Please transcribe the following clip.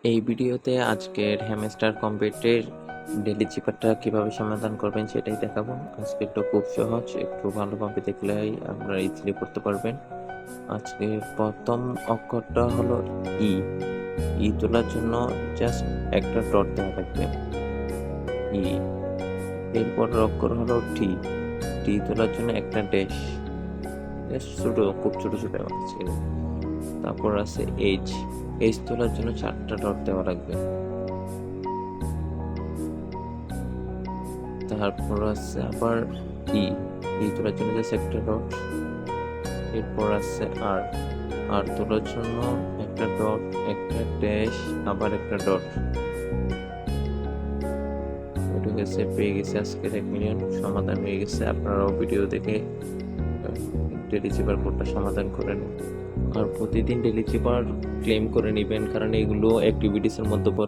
এই ভিডিওতে আজকের হ্যামস্টার কম্পিটের ডেলি চিপারটা কিভাবে সমাধান করবেন সেটাই দেখাবো। আজকেরটা খুব সহজ, একটু ভালোভাবে দেখলেই আপনারা ইজিলি করতে পারবেন। আজকে প্রথম অক্ষরটা হলো ই। ই তোলার জন্য জাস্ট একটা ডট দেওয়া লাগবে, ই। এরপর অক্ষর হলো টি। টি তোলার জন্য একটা ড্যাশ, ছোট, খুব ছোট ছোট আছে। তারপর আছে এইচ। এইচ তোলার জন্য 4টা ডট দেওয়া লাগবে। তারপর আছে আবার ই। ই তোলার জন্য জাস্ট একটা ডট। এরপর আছে আর। আর তোলার জন্য একটা ডট, একটা ড্যাশ, আবার একটা ডট। এটা গেছে, পেয়ে গেছে আজকের 1 মিলিয়ন সমাধান হয়ে গেছে। আপনারাও ভিডিও দেখে ডেলি চিপার কোডটা সমাধান করে নিন। আর প্রতিদিন ডেলি চিপার ক্লেম করে নেবেন, কারণ এগুলো অ্যাক্টিভিটিসের মধ্যে পড়ে।